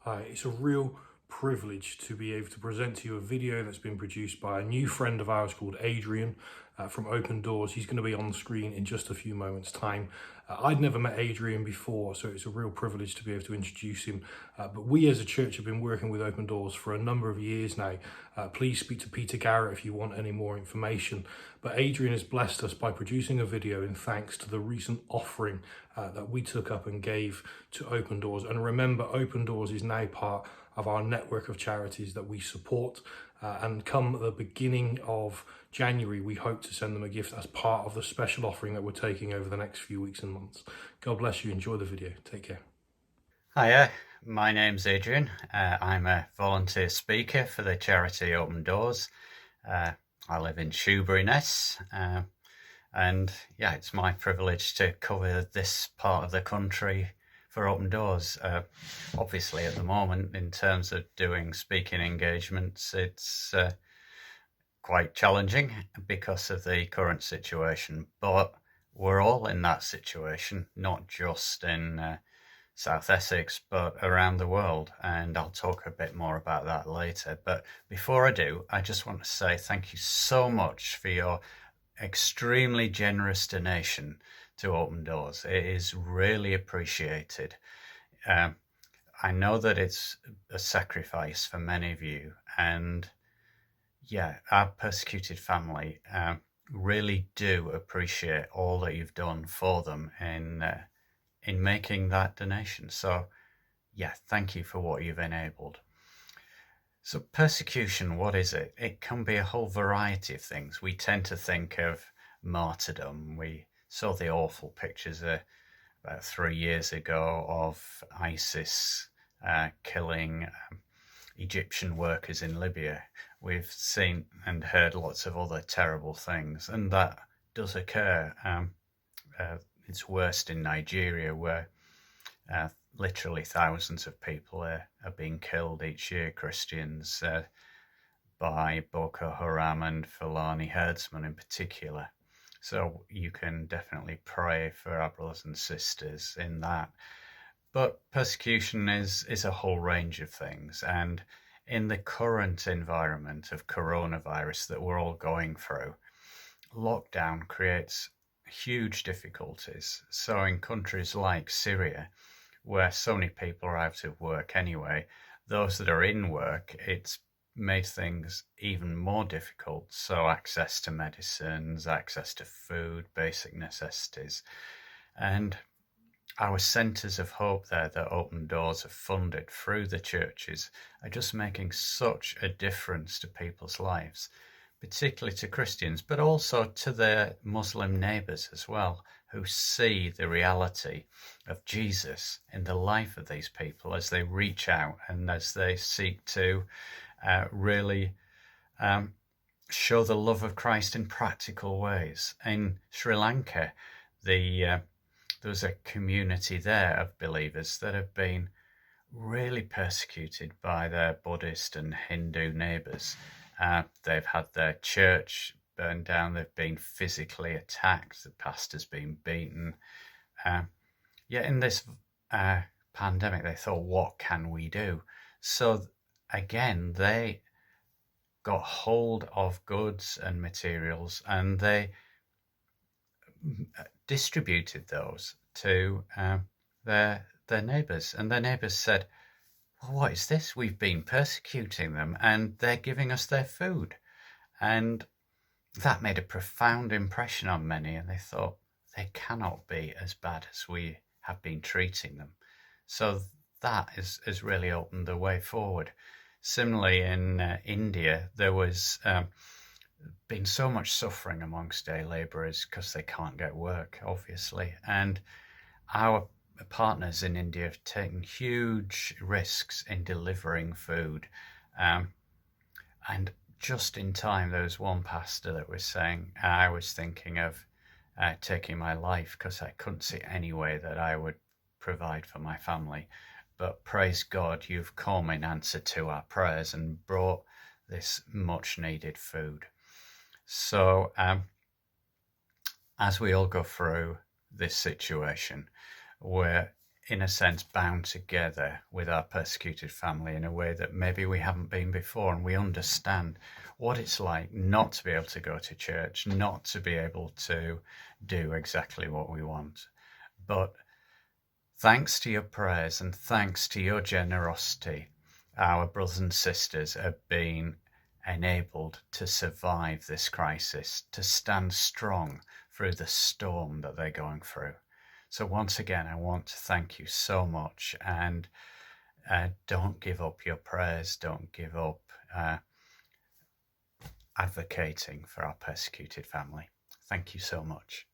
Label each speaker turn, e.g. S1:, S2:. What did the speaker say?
S1: Hi, it's a real privilege to be able to present to you a video that's been produced by a new friend of ours called Adrian from Open Doors. He's going to be on the screen in just a few moments' time. I'd never met Adrian before, so it's a real privilege to be able to introduce him. But we as a church have been working with Open Doors for a number of years now. Please speak to Peter Garrett if you want any more information. But Adrian has blessed us by producing a video in thanks to the recent offering that we took up and gave to Open Doors. And remember, Open Doors is now part of our network of charities that we support. And come the beginning of January, we hope to send them a gift as part of the special offering that we're taking over the next few weeks and months. God bless you. Enjoy the video. Take care.
S2: Hiya, my name's Adrian. I'm a volunteer speaker for the charity Open Doors. I live in Shoeburyness, and yeah, it's my privilege to cover this part of the country for Open Doors. Obviously, at the moment, in terms of doing speaking engagements, it's quite challenging because of the current situation, but we're all in that situation, not just in South Essex, but around the world. And I'll talk a bit more about that later. But before I do, I just want to say thank you so much for your extremely generous donation to Open Doors. It is really appreciated. I know that it's a sacrifice for many of you, and yeah, our persecuted family really do appreciate all that you've done for them in making that donation. So yeah, thank you for what you've enabled. So persecution, what is it? It can be a whole variety of things. We tend to think of martyrdom. We saw the awful pictures about 3 years ago of ISIS killing Egyptian workers in Libya. We've seen and heard lots of other terrible things, and that does occur. It's worst in Nigeria, where literally thousands of people are being killed each year, Christians, by Boko Haram and Fulani herdsmen in particular. So you can definitely pray for our brothers and sisters in that. But persecution is a whole range of things. And in the current environment of coronavirus that we're all going through, lockdown creates huge difficulties. So in countries like Syria, where so many people are out of work anyway, those that are in work, it's made things even more difficult. So access to medicines, access to food, basic necessities. And our centres of hope there that Open Doors have funded through the churches are just making such a difference to people's lives, particularly to Christians, but also to their Muslim neighbours as well, who see the reality of Jesus in the life of these people as they reach out and as they seek to really show the love of Christ in practical ways. In Sri Lanka, there's a community there of believers that have been really persecuted by their Buddhist and Hindu neighbours. They've had their church burned down. They've been physically attacked. The pastor's been beaten. Yet in this pandemic, they thought, what can we do? So again, they got hold of goods and materials, and they distributed those to their neighbours. And their neighbours said, well, what is this? We've been persecuting them and they're giving us their food. And that made a profound impression on many, and they thought, they cannot be as bad as we have been treating them. So that has really opened the way forward. Similarly, in India, there was been so much suffering amongst day labourers because they can't get work, obviously. And our partners in India have taken huge risks in delivering food. And just in time, there was one pastor that was saying, I was thinking of taking my life because I couldn't see any way that I would provide for my family. But praise God, you've come in answer to our prayers and brought this much needed food. So as we all go through this situation, we're in a sense, bound together with our persecuted family in a way that maybe we haven't been before, and we understand what it's like not to be able to go to church, not to be able to do exactly what we want. But thanks to your prayers and thanks to your generosity, our brothers and sisters have been enabled to survive this crisis, to stand strong through the storm that they're going through. So once again, I want to thank you so much, and don't give up your prayers, don't give up advocating for our persecuted family. Thank you so much.